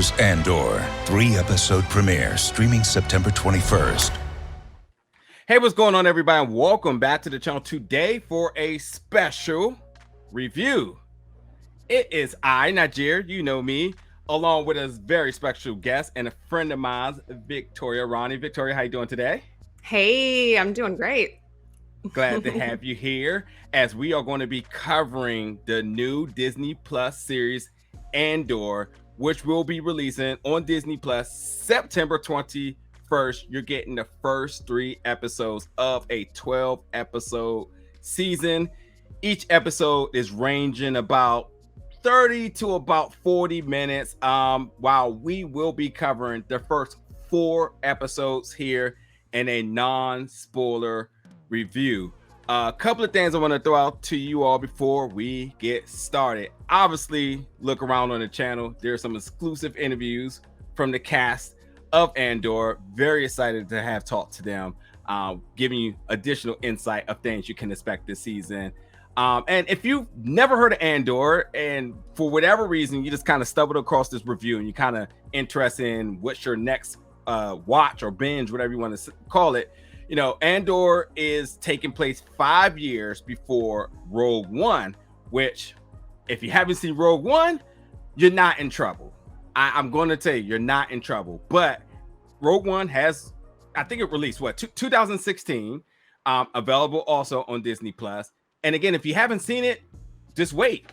Wars Andor, 3-episode premiere, streaming September 21st. Hey, what's going on, everybody? Welcome back to the channel today for a special review. It is I, Najir, you know me, along with a very special guest and a friend of mine, Victoria Ronnie. Victoria, how you doing today? Hey, I'm doing great. Glad to have you here, as we are going to be covering the new Disney Plus series Andor, which will be releasing on Disney Plus September 21st. You're getting the first 3 episodes of a 12-episode season. Each episode is ranging about 30 to about 40 minutes, while we will be covering the first 4 episodes here in a non-spoiler review. A couple of things I want to throw out to you all before we get started. Obviously, look around on the channel. There are some exclusive interviews from the cast of Andor. Very excited to have talked to them, giving you additional insight of things you can expect this season. And if you've never heard of Andor, and for whatever reason you just kind of stumbled across this review and you're kind of interested in what's your next watch or binge, whatever you want to call it, you know, Andor is taking place 5 years before Rogue One, which, if you haven't seen Rogue One, you're not in trouble. I'm going to tell you, you're not in trouble. But Rogue One has, I think it released, 2016, available also on Disney Plus. And again, if you haven't seen it, just wait.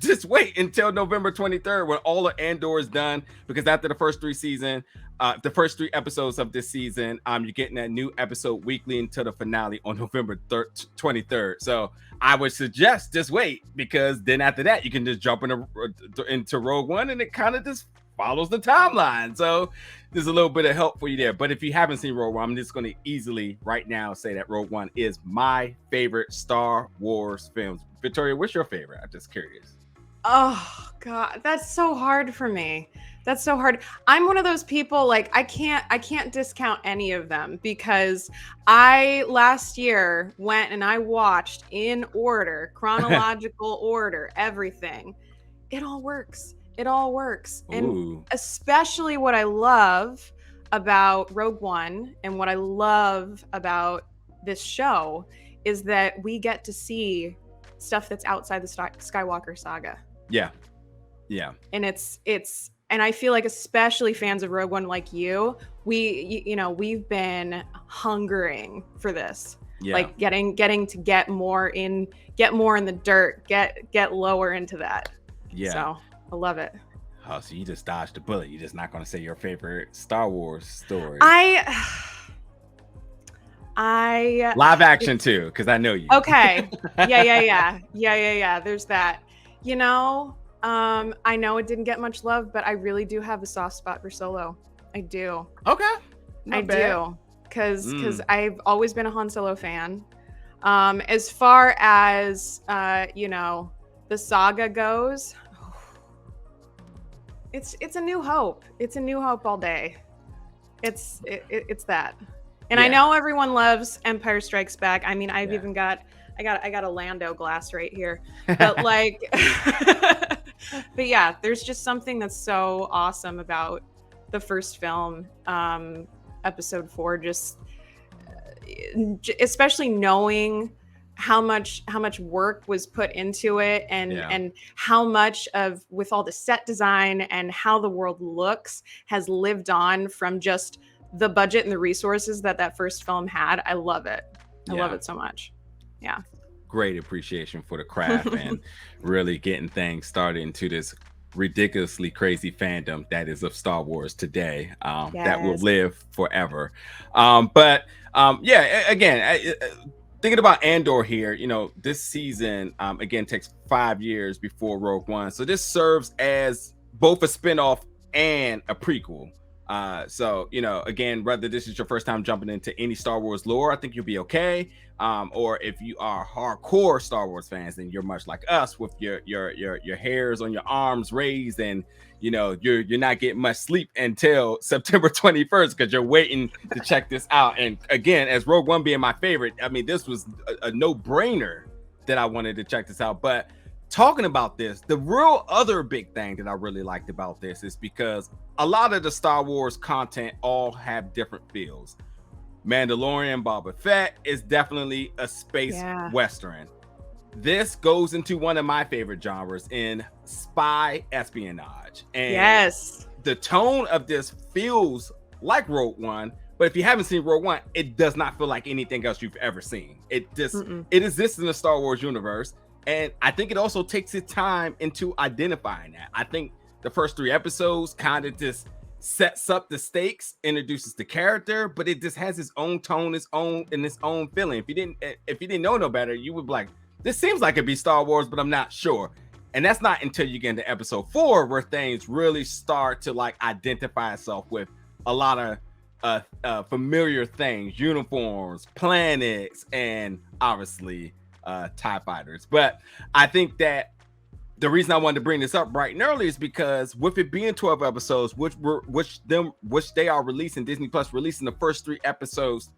Just wait until November 23rd when all of Andor is done, because after the first 3 episodes of this season, you're getting that new episode weekly until the finale on November 23rd. So I would suggest just wait, because then after that you can just jump into Rogue One, and it kind of just follows the timeline. So there's a little bit of help for you there. But if you haven't seen Rogue One, I'm just going to easily right now say that Rogue One is my favorite Star Wars films. Victoria, what's your favorite? I'm just curious. Oh God, that's so hard for me. That's so hard. I'm one of those people, like, I can't discount any of them, because I last year went and I watched in order, chronological order, everything. It all works. It all works. And Ooh. especially what I love about Rogue One and what I love about this show is that we get to see stuff that's outside the Skywalker saga. Yeah. And and I feel like, especially fans of Rogue One like we've been hungering for this. Yeah. Like getting to get more in the dirt, get lower into that. Yeah. So I love it. Oh, so you just dodged the bullet. You're just not going to say your favorite Star Wars story. I live action too, because I know you. Okay. Yeah. There's that. You know, I know it didn't get much love, but I really do have a soft spot for Solo. I do. Okay. I do. Because I've always been a Han Solo fan. As far as the saga goes, it's a new hope. It's a new hope all day. It's that. And yeah. I know everyone loves Empire Strikes Back. I mean, I've even got a Lando glass right here. But like but yeah, there's just something that's so awesome about the first film, episode 4, just especially knowing how much work was put into it, and how much of, with all the set design and how the world looks, has lived on from just the budget and the resources that first film had. I love it. I love it so much. Yeah. Great appreciation for the craft and really getting things started into this ridiculously crazy fandom that is of Star Wars today, that will live forever. Again, thinking about Andor here, you know, this season again takes 5 years before Rogue One, so this serves as both a spinoff and a prequel. So, you know, again, whether this is your first time jumping into any Star Wars lore, I think you'll be okay. Or if you are hardcore Star Wars fans, then you're much like us, with your hairs on your arms raised, and you know you're not getting much sleep until September 21st because you're waiting to check this out. And again, as Rogue One being my favorite, I mean, this was a no-brainer that I wanted to check this out. But talking about this, the real other big thing that I really liked about this is because a lot of the Star Wars content all have different feels. Mandalorian, Boba Fett is definitely a space western. This goes into one of my favorite genres in spy espionage. And the tone of this feels like Rogue One, but if you haven't seen Rogue One, it does not feel like anything else you've ever seen. It just it exists in the Star Wars universe, and I think it also takes its time into identifying that. I think the first 3 episodes kind of just sets up the stakes, introduces the character, but it just has its own tone, its own feeling. If you didn't know no better, you would be like, this seems like it'd be Star Wars, but I'm not sure. And that's not until you get into episode 4 where things really start to like identify itself with a lot of familiar things, uniforms, planets, and obviously TIE fighters. But I think that the reason I wanted to bring this up bright and early is because with it being 12 episodes, which they are releasing, Disney Plus releasing the first 3 episodes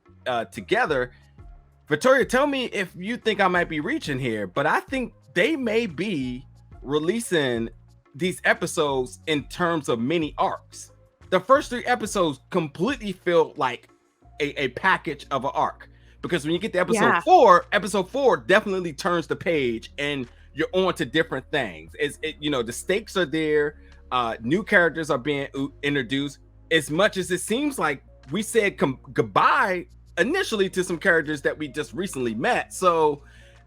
together. Victoria, tell me if you think I might be reaching here, but I think they may be releasing these episodes in terms of mini arcs. The first 3 episodes completely feel like a package of an arc, because when you get to episode 4 definitely turns the page and you're on to different things. The stakes are there, new characters are being introduced. As much as it seems like we said goodbye initially to some characters that we just recently met. So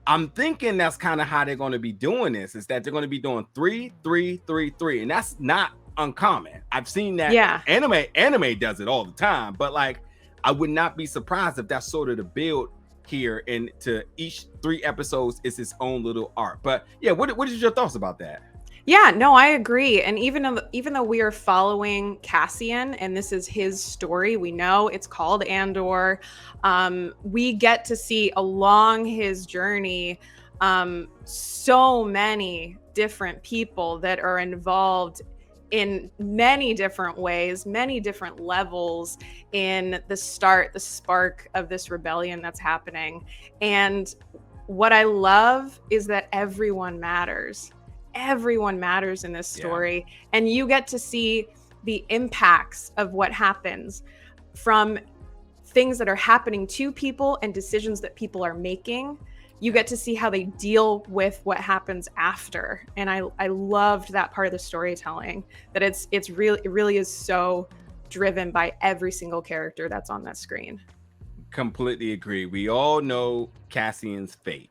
I'm thinking that's kind of how they're going to be doing this, is that they're going to be doing 3, 3, 3, 3. And that's not uncommon. I've seen that. Anime does it all the time, but like, I would not be surprised if that's sort of the build here, and to each 3 episodes is its own little arc. But yeah, what is your thoughts about that? Yeah, no, I agree. And even though we are following Cassian and this is his story, we know it's called Andor. We get to see along his journey so many different people that are involved in many different ways, many different levels in the spark of this rebellion that's happening. And what I love is that everyone matters. Everyone matters in this story, and you get to see the impacts of what happens from things that are happening to people and decisions that people are making. You get to see how they deal with what happens after, and I loved that part of the storytelling, that it really is so driven by every single character that's on that screen. Completely agree. We all know Cassian's fate.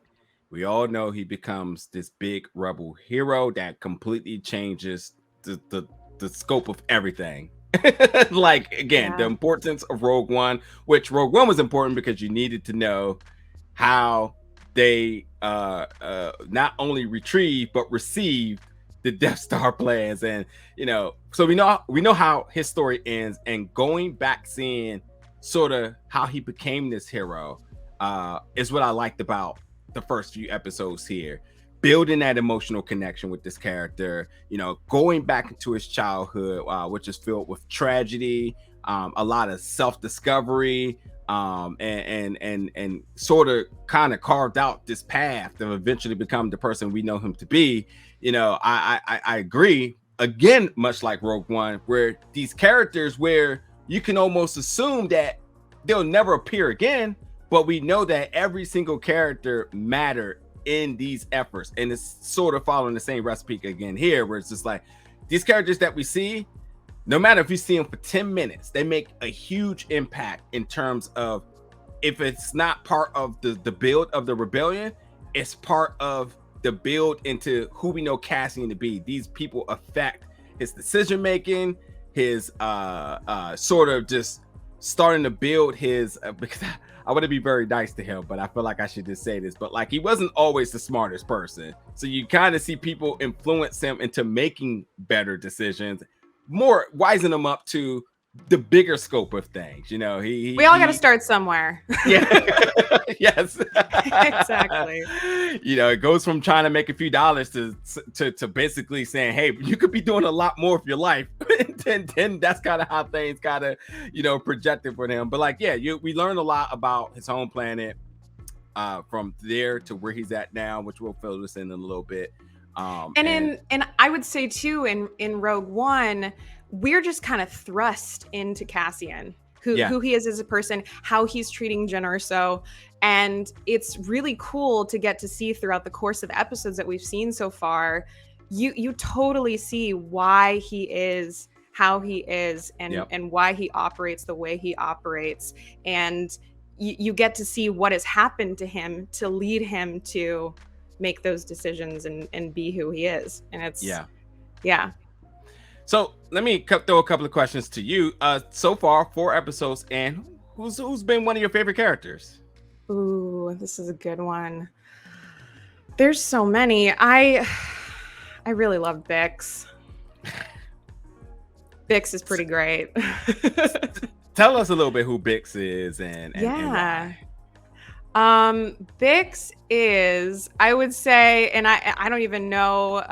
We all know he becomes this big rebel hero that completely changes the scope of everything. Like, again, the importance of Rogue One, which Rogue One was important because you needed to know how they not only retrieve but receive the Death Star plans. And so we know how his story ends, and going back seeing sort of how he became this hero is what I liked about the first few episodes here, building that emotional connection with this character, going back into his childhood, which is filled with tragedy, a lot of self-discovery, and sort of kind of carved out this path to eventually become the person we know him to be. I agree, again, much like Rogue One, where these characters where you can almost assume that they'll never appear again, but we know that every single character mattered in these efforts. And it's sort of following the same recipe again here, where it's just like these characters that we see, no matter if you see them for 10 minutes, they make a huge impact in terms of, if it's not part of the build of the rebellion, it's part of the build into who we know Cassian to be. These people affect his decision making, his sort of just starting to build his because I want to be very nice to him, but I feel like I should just say this, but like, he wasn't always the smartest person. So you kind of see people influence him into making better decisions, more wising him up to the bigger scope of things. We all got to start somewhere. Yeah. Yes. Exactly. It goes from trying to make a few dollars to basically saying, hey, you could be doing a lot more with your life. and that's kind of how things kind of projected for him. But like, we learned a lot about his home planet from there to where he's at now, which we'll fill this in a little bit. And I would say too, in Rogue One, we're just kind of thrust into Cassian, who he is as a person, how he's treating Jyn Erso. And it's really cool to get to see throughout the course of the episodes that we've seen so far. You totally see why he is how he is, and why he operates the way he operates. And you get to see what has happened to him to lead him to make those decisions and be who he is. And it's So let me throw a couple of questions to you. So far, 4 episodes, and who's been one of your favorite characters? Ooh, this is a good one. There's so many. I really love Bix. Bix is pretty great. Tell us a little bit who Bix is and why. Bix is, I would say, and I don't even know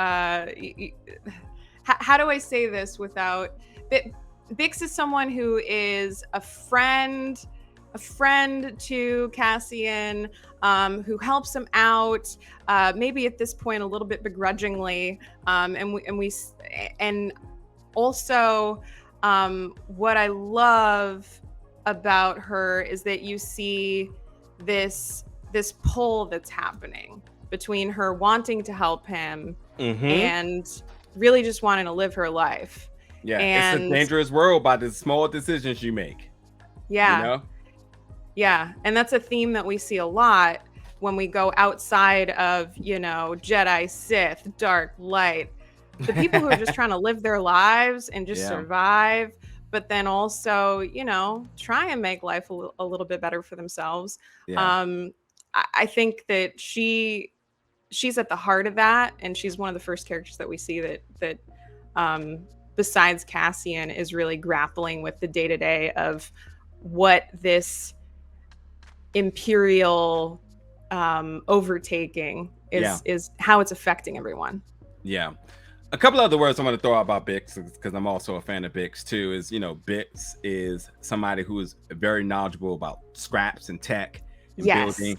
how do I say this without Bix is someone who is a friend to Cassian, who helps him out, maybe at this point a little bit begrudgingly, and also what I love about her is that you see this pull that's happening between her wanting to help him and really just wanting to live her life. It's a dangerous world by the small decisions you make. And that's a theme that we see a lot when we go outside of Jedi, Sith, dark, light. The people who are just trying to live their lives and just survive, but then also, try and make life a little bit better for themselves. I think that she's at the heart of that, and she's one of the first characters that we see that besides Cassian is really grappling with the day-to-day of what this imperial overtaking is, how it's affecting everyone. A couple other words I'm going to throw out about Bix, because I'm also a fan of Bix too, is, Bix is somebody who is very knowledgeable about scraps and tech and building.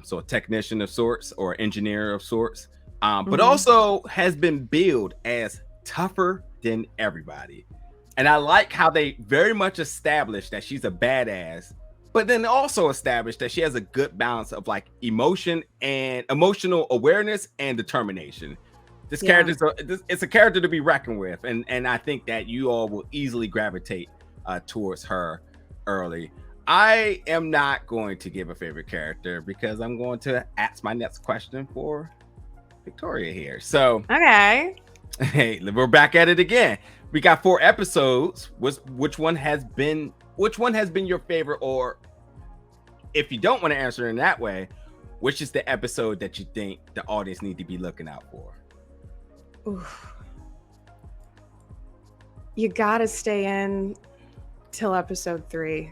So a technician of sorts, or engineer of sorts, but also has been billed as tougher than everybody. And I like how they very much established that she's a badass, but then also established that she has a good balance of like emotional awareness and determination. This character, it's a character to be reckoned with, and I think that you all will easily gravitate towards her early. I am not going to give a favorite character because I'm going to ask my next question for Victoria here. So, okay, hey, we're back at it again. We got 4 episodes. Which one has been your favorite, or if you don't want to answer in that way, which is the episode that you think the audience need to be looking out for? Oof. You gotta stay in till episode 3.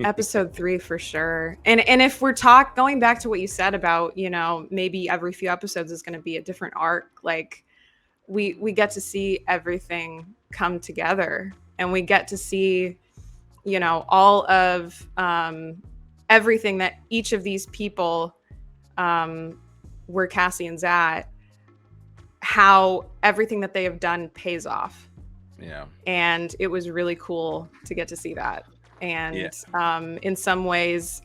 Episode 3 for sure. And if we're going back to what you said about, maybe every few episodes is going to be a different arc, like we get to see everything come together, and we get to see, all of everything that each of these people where Cassian's at, how everything that they have done pays off. And it was really cool to get to see that. And in some ways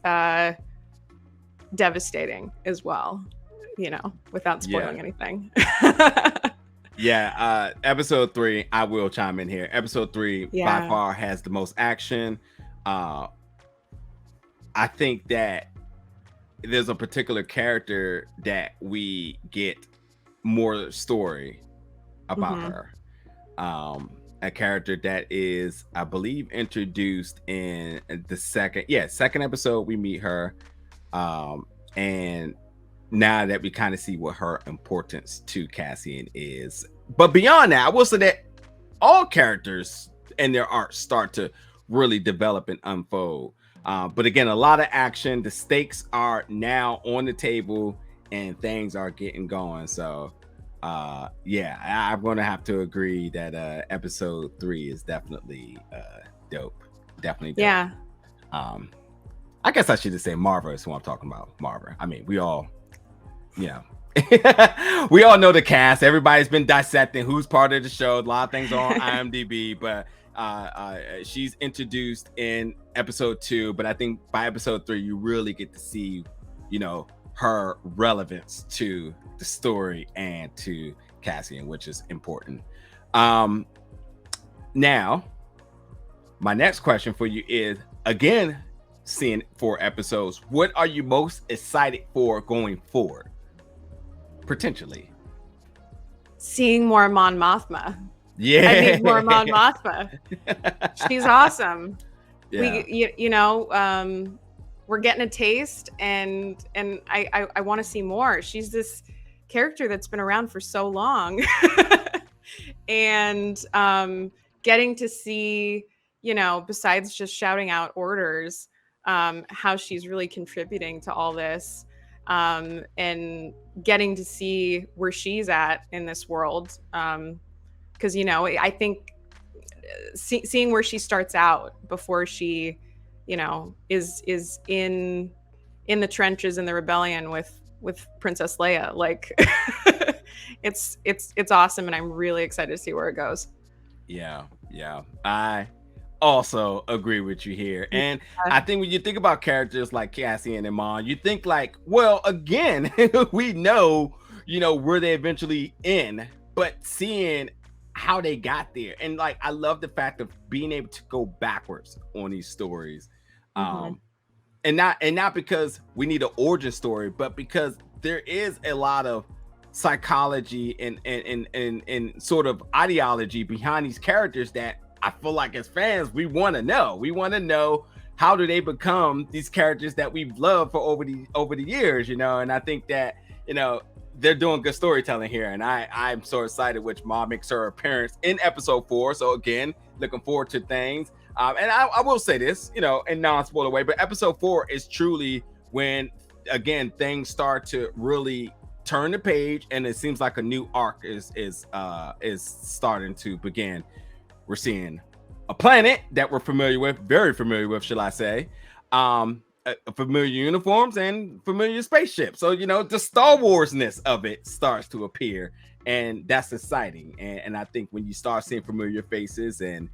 devastating as well, without spoiling anything. Episode 3, I will chime in here. Episode 3 by far has the most action. I think that there's a particular character that we get more story about her. A character that is, I believe, introduced in the second episode. We meet her, and now that we kind of see what her importance to Cassian is. But beyond that, I will say that all characters and their art start to really develop and unfold. But again, a lot of action. The stakes are now on the table, and things are getting going. So I'm gonna have to agree that episode 3 is definitely dope. Definitely dope. I guess I should just say Marva is who I'm talking about. Marva. I mean, we all We all know the cast. Everybody's been dissecting who's part of the show. A lot of things are on IMDb, but she's introduced in episode 2. But I think by episode 3, you really get to see, her relevance to the story and to Cassian, which is important. Now, my next question for you is, again, seeing 4 episodes, what are you most excited for going forward? Potentially seeing more Mon Mothma. Yeah, I need more Mon Mothma. She's awesome. Yeah. We're getting a taste, and I want to see more. She's this character that's been around for so long, and getting to see, besides just shouting out orders, how she's really contributing to all this. And getting to see where she's at in this world. Because, I think seeing where she starts out before she, is in the trenches in the rebellion with Princess Leia, like it's awesome. And I'm really excited to see where it goes. Yeah. I also agree with you here. And I think when you think about characters like Cassian and Mon, you think like, well, again, we know, where they eventually end, but seeing how they got there. And like, I love the fact of being able to go backwards on these stories. And not because we need an origin story, but because there is a lot of psychology and sort of ideology behind these characters that I feel like as fans, we want to know. We want to know, how do they become these characters that we've loved for over the years, and I think that, they're doing good storytelling here. And I'm so excited, which Mom makes her appearance in episode 4. So again, looking forward to things. And I will say this, in non-spoiler way, but episode 4 is truly when, again, things start to really turn the page, and it seems like a new arc is starting to begin. We're seeing a planet that we're very familiar with, shall I say, familiar uniforms and familiar spaceships. So, the Star Wars-ness of it starts to appear, and that's exciting. And I think when you start seeing familiar faces and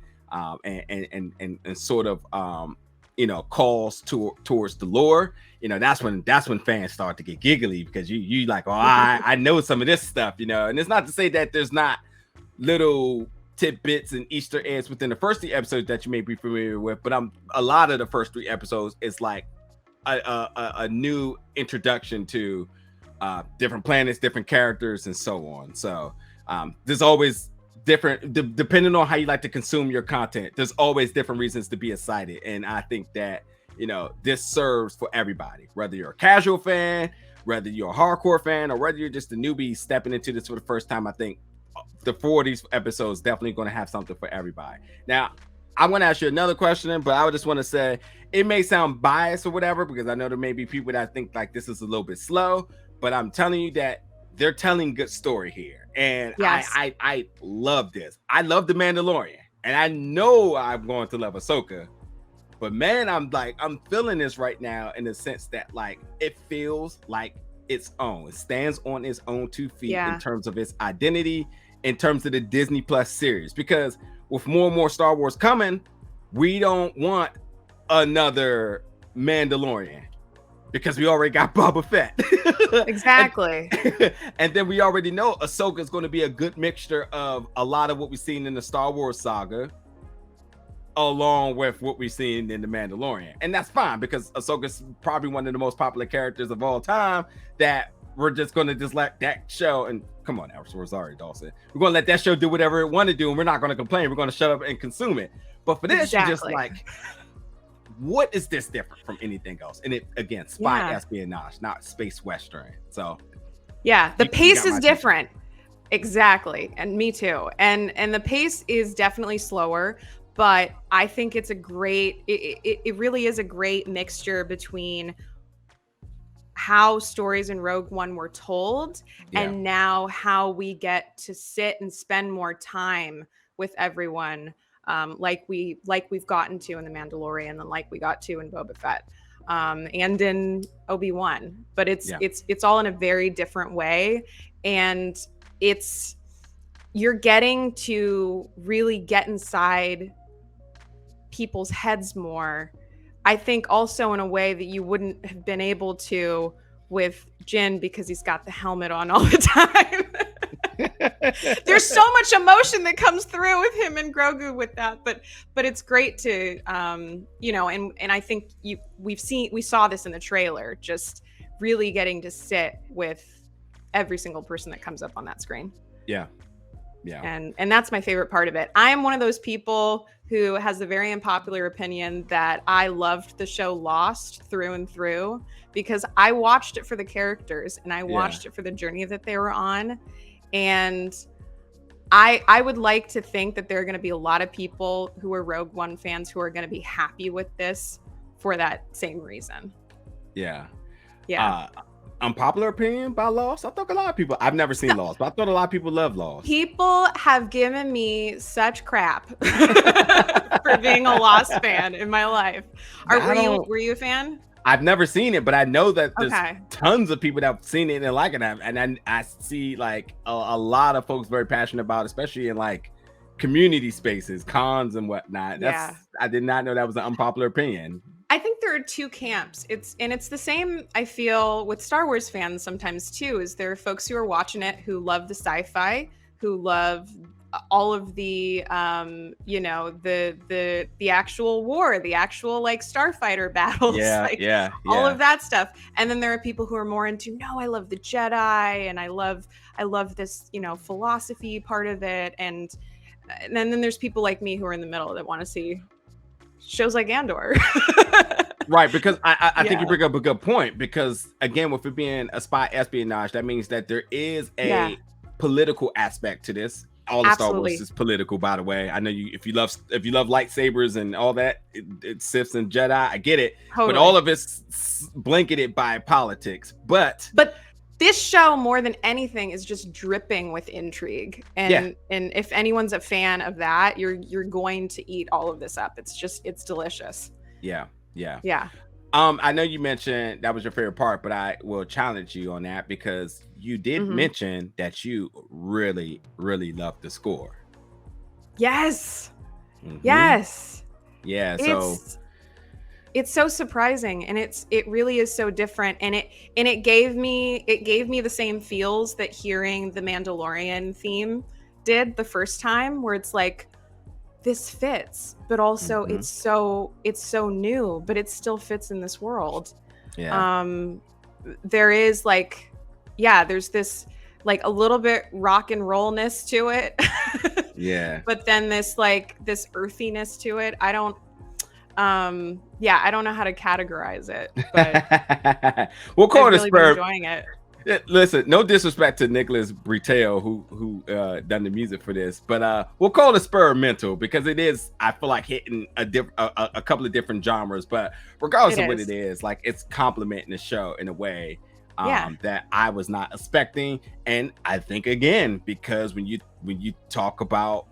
sort of, calls towards the lore, that's when fans start to get giggly, because you like, oh, I know some of this stuff, and it's not to say that there's not little tidbits and Easter eggs within the first 3 episodes that you may be familiar with, but a lot of the first 3 episodes is like a new introduction to different planets, different characters, and so on. So there's always different, depending on how you like to consume your content, there's always different reasons to be excited. And I think that, this serves for everybody, whether you're a casual fan, whether you're a hardcore fan, or whether you're just a newbie stepping into this for the first time. I think the 4 of these episodes definitely going to have something for everybody. Now, I want to ask you another question, but I would just want to say, it may sound biased or whatever, because I know there may be people that think like this is a little bit slow, but I'm telling you that they're telling good story here. And yes. I love this. I love The Mandalorian, and I know I'm going to love Ahsoka, but man, I'm feeling this right now in the sense that like, it feels like its own. It stands on its own 2 feet in terms of its identity, in terms of the Disney Plus series, because with more and more Star Wars coming, we don't want another Mandalorian, because we already got Boba Fett. Exactly. And then we already know Ahsoka is going to be a good mixture of a lot of what we've seen in the Star Wars saga, along with what we've seen in The Mandalorian. And that's fine, because Ahsoka's probably one of the most popular characters of all time, that we're just going to just let that show, and come on now, Rosario Dawson, we're going to let that show do whatever it want to do, and we're not going to complain. We're going to shut up and consume it. But for this, you're just like, what is this different from anything else? And it, again, spy espionage, not space western. So the pace is different. Exactly. And me too. And the pace is definitely slower, but I think it's a great, it really is a great mixture between how stories in Rogue One were told and now how we get to sit and spend more time with everyone, like we've gotten to in The Mandalorian and like we got to in Boba Fett. and in Obi-Wan, but it's all in a very different way, and you're getting to really get inside people's heads more. I think also in a way that you wouldn't have been able to with Jin, because he's got the helmet on all the time. There's so much emotion that comes through with him and Grogu with that, but it's great to and I think we saw this in the trailer, just really getting to sit with every single person that comes up on that screen. Yeah. And that's my favorite part of it. I am one of those people who has the very unpopular opinion that I loved the show Lost through and through, because I watched it for the characters and I watched it for the journey that they were on. And I would like to think that there are going to be a lot of people who are Rogue One fans who are going to be happy with this for that same reason. Yeah. Unpopular opinion about Lost? I thought a lot of people, I've never seen Lost, but I thought a lot of people love Lost. People have given me such crap for being a Lost fan in my life. Were you a fan? I've never seen it, but I know that there's tons of people that have seen it and like it. And I see like a lot of folks very passionate about it, especially in like community spaces, cons and whatnot. I did not know that was an unpopular opinion. I think there are two camps. It's the same, I feel, with Star Wars fans sometimes too, is there are folks who are watching it who love the sci-fi, who love all of the the actual war, the actual like starfighter battles, all of that stuff. And then there are people who are more into, no, I love the Jedi and I love this, philosophy part of it. And then there's people like me who are in the middle that want to see shows like Andor. Right, because I think you bring up a good point, because again, with it being a spy espionage, that means that there is a political aspect to this. All of Star Wars is political, by the way. I know if you love lightsabers and all that, it's Siths and Jedi, I get it. Totally. But all of it's blanketed by politics. But this show, more than anything, is just dripping with intrigue. And if anyone's a fan of that, you're going to eat all of this up. It's delicious. Yeah. I know you mentioned that was your favorite part, but I will challenge you on that, because you did mention that you really, really loved the score. Yes. Yes. Yeah. It's so surprising, and it really is so different, and it gave me the same feels that hearing the Mandalorian theme did the first time, where it's like, this fits, but also it's so new, but it still fits in this world. There is there's this like a little bit rock and rollness to it. But then this earthiness to it. I don't know how to categorize it, but we'll call it really been enjoying it. Listen, no disrespect to Nicholas Britell, who done the music for this, but we'll call it experimental, because it is, I feel like, hitting a couple of different genres. But regardless of what it is, like, it's complimenting the show in a way that I was not expecting. And I think, again, because when you talk about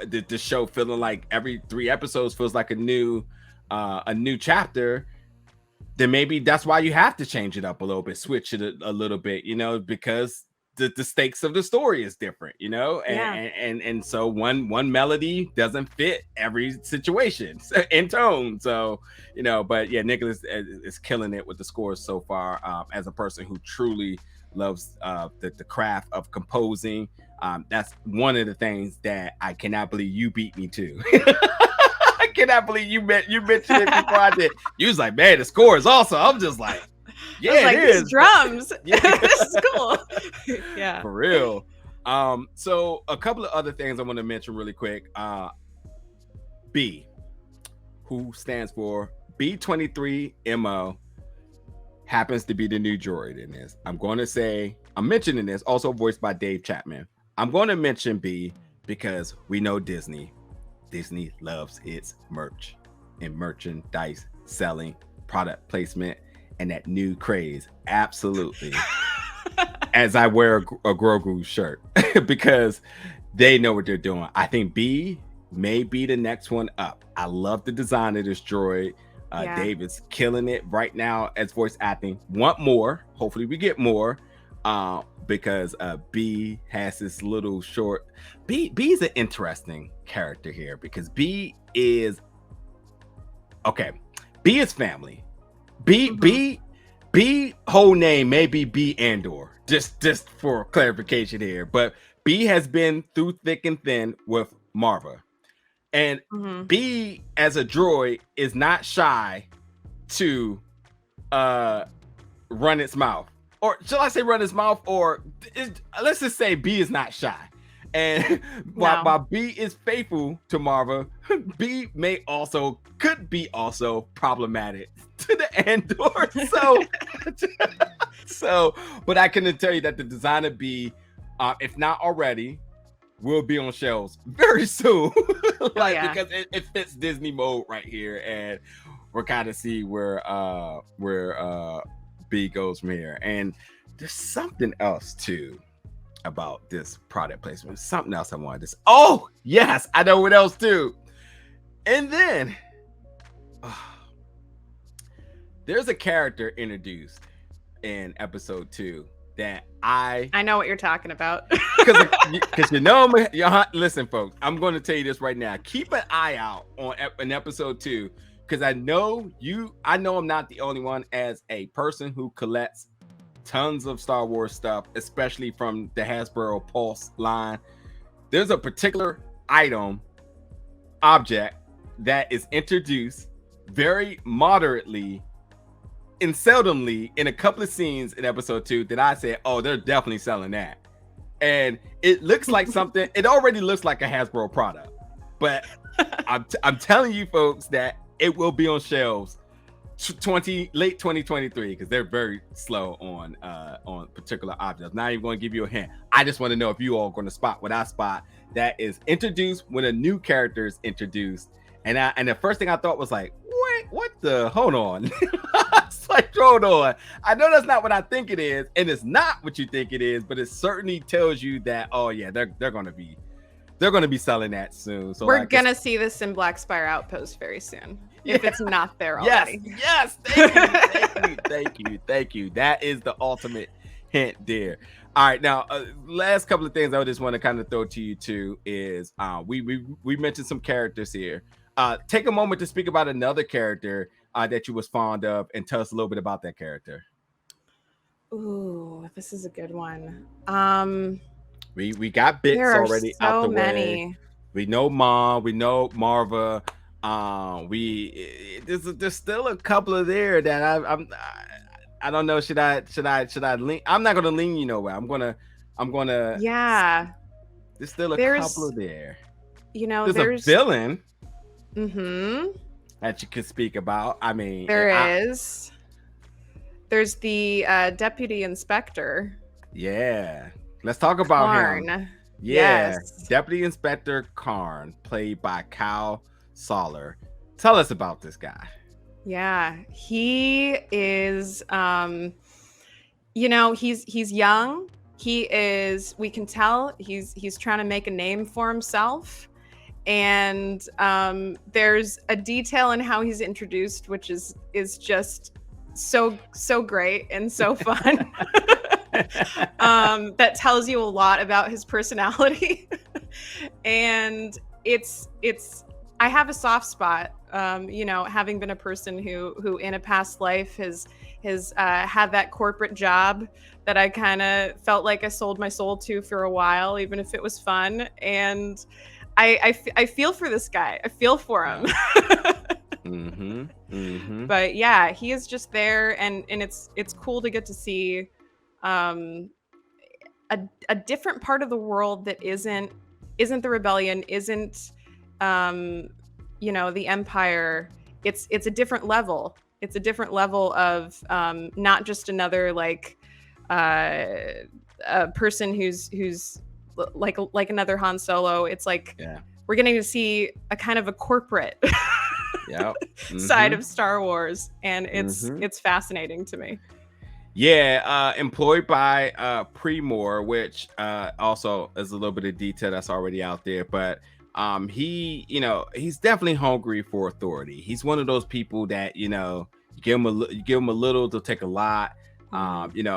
the show feeling like every 3 episodes feels like a new chapter, then maybe that's why you have to change it up a little bit, switch it a little bit, because the stakes of the story is different, and so one melody doesn't fit every situation in tone. So, but yeah, Nicholas is killing it with the scores so far. As a person who truly loves the craft of composing, that's one of the things that I cannot believe you beat me to. I cannot believe you mentioned it before I did. You was like, man, the score is awesome. I'm just like, yeah, it is. Drums. This is cool. Yeah, for real. So a couple of other things I want to mention really quick. B, who stands for B23MO, happens to be the new droid in this. I'm mentioning this, also voiced by Dave Chapman. I'm going to mention B because we know Disney loves its merch and merchandise selling, product placement, and that new craze. Absolutely. As I wear a Grogu shirt, because they know what they're doing. I think B may be the next one up. I love the design of this droid. Yeah. Dave is killing it right now as voice acting. Want more? Hopefully we get more. Because B has this little short. B is an interesting character here because B is family. B whole name may be B Andor. Just for clarification here, but B has been through thick and thin with Marva, and B as a droid is not shy to run its mouth. Or shall I say run his mouth? Or let's just say B is not shy. And while B is faithful to Marva, B could be also problematic to the Andor. But I can tell you that the design of B, if not already, will be on shelves very soon. Because it fits Disney mode right here, and we're kind of see where B goes from here. And there's something else too about this product placement. Something else I wanted to say. Oh yes, I know what else too. And then there's a character introduced in episode 2 that I know what you're talking about. Because listen, folks, I'm going to tell you this right now. Keep an eye out on in episode 2. Because I know I'm not the only one as a person who collects tons of Star Wars stuff, especially from the Hasbro Pulse line. There's a particular object that is introduced very moderately and seldomly in a couple of scenes in episode 2 that I said, oh, they're definitely selling that. And it looks like something, it already looks like a Hasbro product. But I'm telling you folks that it will be on shelves late 2023 because they're very slow on particular objects. Not even going to give you a hint. I just want to know if you all are going to spot what I spot that is introduced when a new character is introduced. And the first thing I thought was like, what the? Hold on. It's like, hold on. I know that's not what I think it is, and it's not what you think it is, but it certainly tells you that, oh yeah, they're going to be selling that soon. So we're gonna see this in Black Spire Outpost very soon. If it's not there already. Yes. Thank you. That is the ultimate hint there. All right, now last couple of things I just want to kind of throw to you too is we mentioned some characters here. Take a moment to speak about another character that you was fond of and tell us a little bit about that character. Ooh, this is a good one. We got bits already out the way. We know Mom, we know Marva. There's still a couple of there that I don't know. Should I lean? I'm not gonna lean you nowhere. I'm gonna. Yeah. There's still a couple of there. There's a villain. Mm-hmm. That you could speak about. I mean, there's the deputy inspector. Yeah. Let's talk about Karn. him. Yeah. Yes. Deputy Inspector Karn, played by Kyle Soller. Tell us about this guy. Yeah, he is he's young. We can tell he's trying to make a name for himself. And there's a detail in how he's introduced, which is just so great and so fun. That tells you a lot about his personality. And it's I have a soft spot, having been a person who in a past life has had that corporate job that I kind of felt like I sold my soul to for a while, even if it was fun. And I feel for this guy. I feel for him. Mm-hmm. Mm-hmm. But yeah, he is just there, and it's cool to get to see a different part of the world that isn't the rebellion, isn't the Empire. It's a different level. It's a different level of not just another a person who's like another Han Solo. It's like we're getting to see a kind of a corporate side of Star Wars, and it's fascinating to me. Yeah, employed by Premor, which also is a little bit of detail that's already out there, but he, he's definitely hungry for authority. He's one of those people that, you give him a little, they'll take a lot.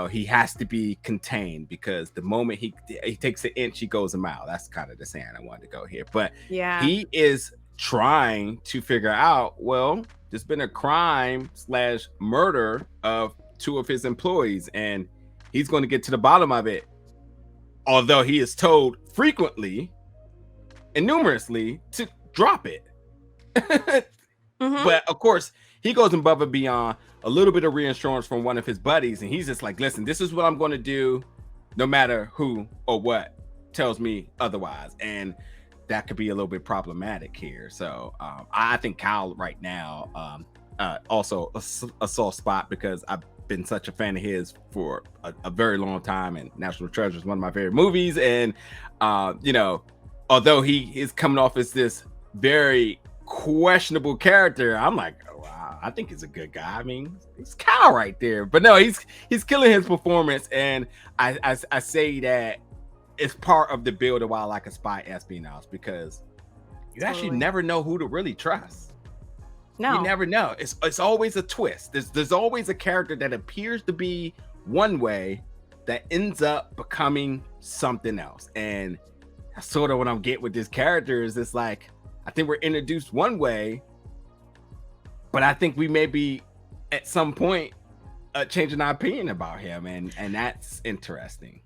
He has to be contained, because the moment he takes an inch, he goes a mile. That's kind of the saying I wanted to go here. But yeah, he is trying to figure out, well, there's been a crime / murder of 2 of his employees, and he's going to get to the bottom of it. Although he is told frequently and numerously to drop it. But of course, he goes above and beyond. A little bit of reassurance from one of his buddies, and he's just like, listen, this is what I'm going to do, no matter who or what tells me otherwise. And that could be a little bit problematic here. So I think Kyle right now, also a soft spot, because I've been such a fan of his for a very long time, and National Treasure is one of my favorite movies. And although he is coming off as this very questionable character, I'm like, oh, wow, I think he's a good guy. I mean, he's Kyle right there. But no, he's killing his performance, and I say that it's part of the build of why I like a spy espionage, because you actually never know who to really trust. No, you never know. It's always a twist. There's always a character that appears to be one way that ends up becoming something else. And that's sort of what I'm getting with this character. Is it's like, I think we're introduced one way, but I think we may be at some point changing our opinion about him, and that's interesting.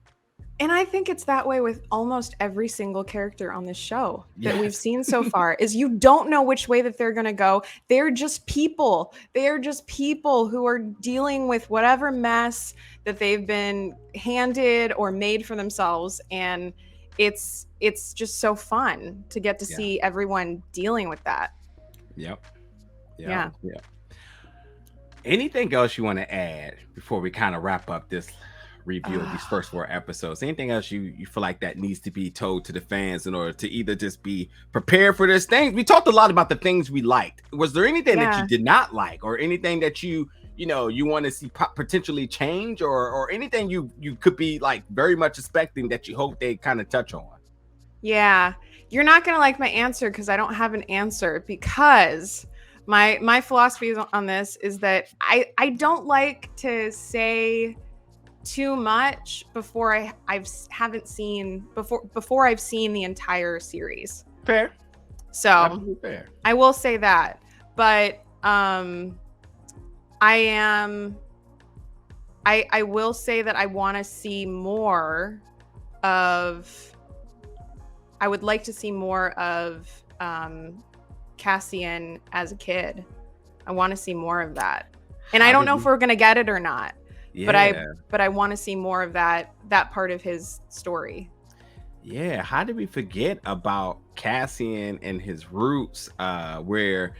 And I think it's that way with almost every single character on this show that we've seen so far. Is you don't know which way that they're going to go. They're just people. They are just people who are dealing with whatever mess that they've been handed or made for themselves, and it's just so fun to get to see everyone dealing with that. Yep. Anything else you want to add before we kind of wrap up this review of these first 4 episodes? Anything else you feel like that needs to be told to the fans in order to either just be prepared for this thing? We talked a lot about the things we liked. Was there anything that you did not like, or anything that you want to see potentially change, or anything you could be like very much expecting that you hope they kind of touch on? Yeah, you're not gonna like my answer, because I don't have an answer, because my philosophy on this is that I don't like to say too much before I've seen the entire series. Fair. So fair. I will say that, but I will say that I want to see more of. I would like to see more of Cassian as a kid. I want to see more of that, and I don't know if we're gonna get it or not. Yeah. But I want to see more of that part of his story. Yeah, how did we forget about Cassian and his roots? Where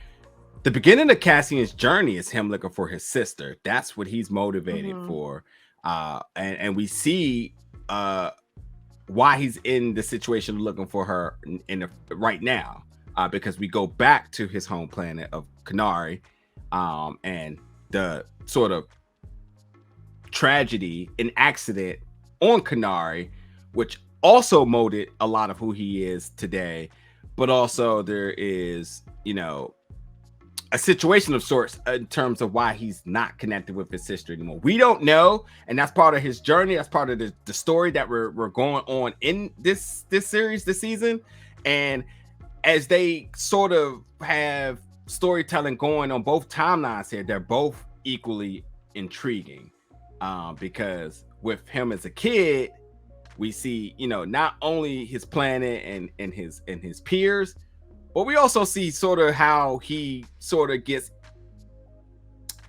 the beginning of Cassian's journey is him looking for his sister. That's what he's motivated for. And we see why he's in the situation looking for her right now. Because we go back to his home planet of Kenari, and the sort of tragedy and accident on Kenari, which also molded a lot of who he is today. But also there is, a situation of sorts in terms of why he's not connected with his sister anymore. We don't know, and that's part of his journey. That's part of the story that we're going on in this series, this season. And as they sort of have storytelling going on both timelines here, they're both equally intriguing. Because with him as a kid, we see, not only his planet and his peers, but we also see sort of how he sort of gets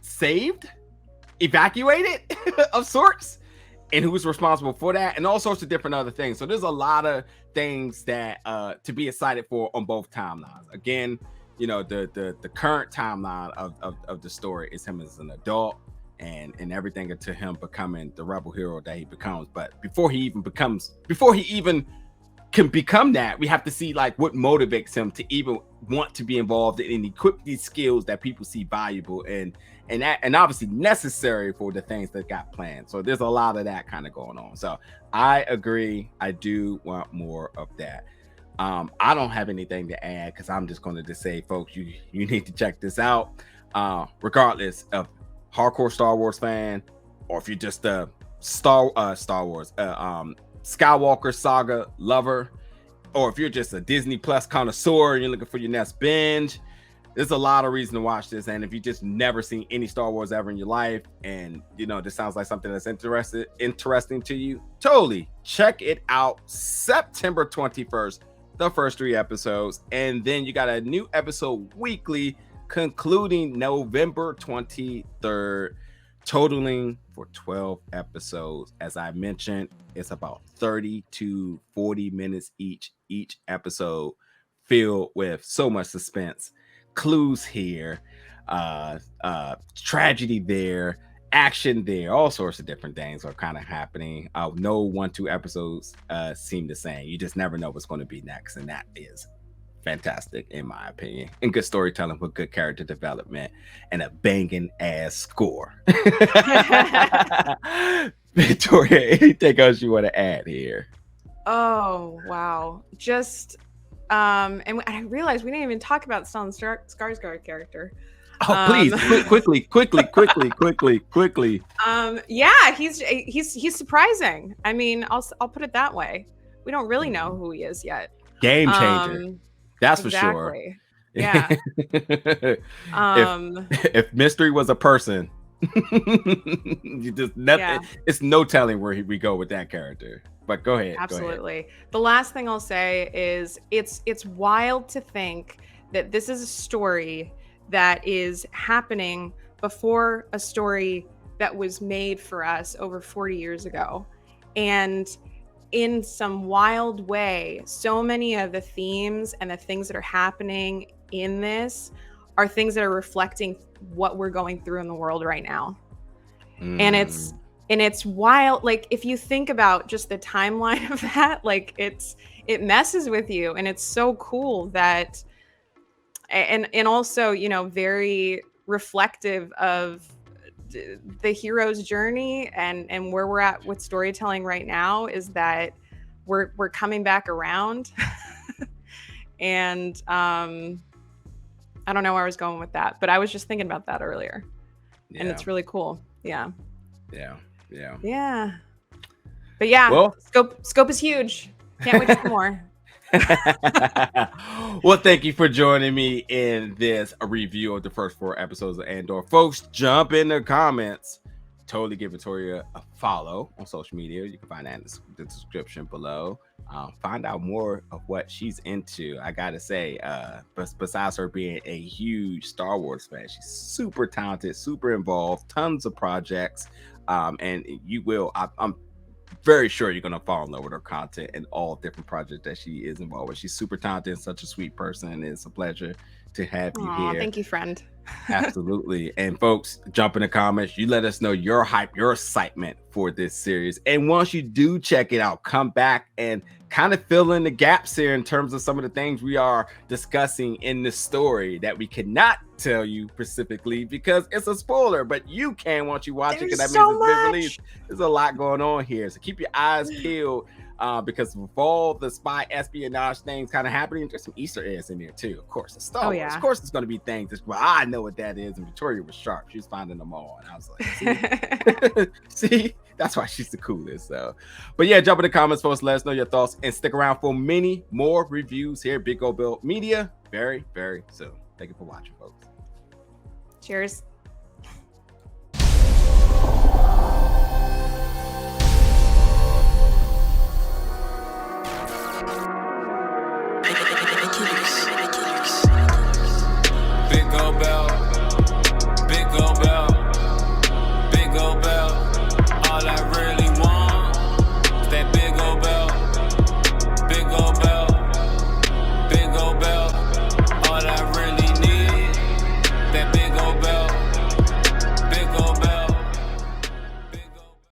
saved, evacuated of sorts, and who's responsible for that, and all sorts of different other things. So there's a lot of things that to be excited for on both timelines. Again, the current timeline of the story is him as an adult, and everything to him becoming the rebel hero that he becomes. But before he even can become that, we have to see like what motivates him to even want to be involved and equip these skills that people see valuable and obviously necessary for the things that got planned. So there's a lot of that kind of going on. So I agree. I do want more of that. I don't have anything to add because I'm just going to say, folks, you need to check this out. Regardless of hardcore Star Wars fan, or if you're just a Star Wars Skywalker saga lover, or if you're just a Disney Plus connoisseur and you're looking for your next binge, there's a lot of reason to watch this. And if you just never seen any Star Wars ever in your life, and this sounds like something that's interesting to you, totally check it out. September 21st, the first 3 episodes, and then you got a new episode weekly concluding November 23rd, totaling for 12 episodes. As I mentioned, it's about 30 to 40 minutes each episode, filled with so much suspense, clues here, tragedy there, action there, all sorts of different things are kind of happening. No 1-2 episodes seem the same. You just never know what's going to be next, and that is fantastic in my opinion, and good storytelling with good character development and a banging ass score. Victoria, anything else you want to add here? Oh wow, just and I realized we didn't even talk about Stellan Skarsgård character. Oh, please, quickly. Yeah, he's surprising. I mean, I'll put it that way. We don't really know who he is yet. Game changer. That's exactly. For sure. Yeah. If mystery was a person, you just nothing. Yeah. It's no telling where we go with that character. But go ahead. Absolutely. Go ahead. The last thing I'll say is it's wild to think that this is a story that is happening before a story that was made for us over 40 years ago. And in some wild way, so many of the themes and the things that are happening in this are things that are reflecting what we're going through in the world right now. And it's wild. Like, if you think about just the timeline of that, like it messes with you. And it's so cool that, and also, very reflective of the hero's journey and where we're at with storytelling right now, is that we're coming back around. And I don't know where I was going with that, but I was just thinking about that earlier. Yeah. And it's really cool. Yeah. But yeah, well, scope is huge. Can't wait for more. Well, thank you for joining me in this review of the first 4 episodes of Andor. Folks, jump in the comments. Totally give Victoria a follow on social media. You can find that in the description below. Find out more of what she's into. I gotta say, besides her being a huge Star Wars fan, she's super talented, super involved, tons of projects, and you will. I'm very sure you're going to fall in love with her content and all different projects that she is involved with. She's super talented and such a sweet person. It's a pleasure to have you here. Thank you, friend. Absolutely. And folks, jump in the comments. You let us know your hype, your excitement for this series. And once you do check it out, come back and kind of fill in the gaps here in terms of some of the things we are discussing in the story that we cannot tell you specifically because it's a spoiler, but you can once you watch it, because that means it's been released. There's a lot going on here. So keep your eyes peeled. Because with all the spy espionage things kind of happening, there's some Easter eggs in there too. Of course, it's Star Wars. Yeah. Of course, it's going to be things. Well, I know what that is. And Victoria was sharp. She was finding them all. And I was like, see, that's why she's the coolest. So, but yeah, jump in the comments, folks. Let us know your thoughts and stick around for many more reviews here at Big Old Bill Media very, very soon. Thank you for watching, folks. Cheers.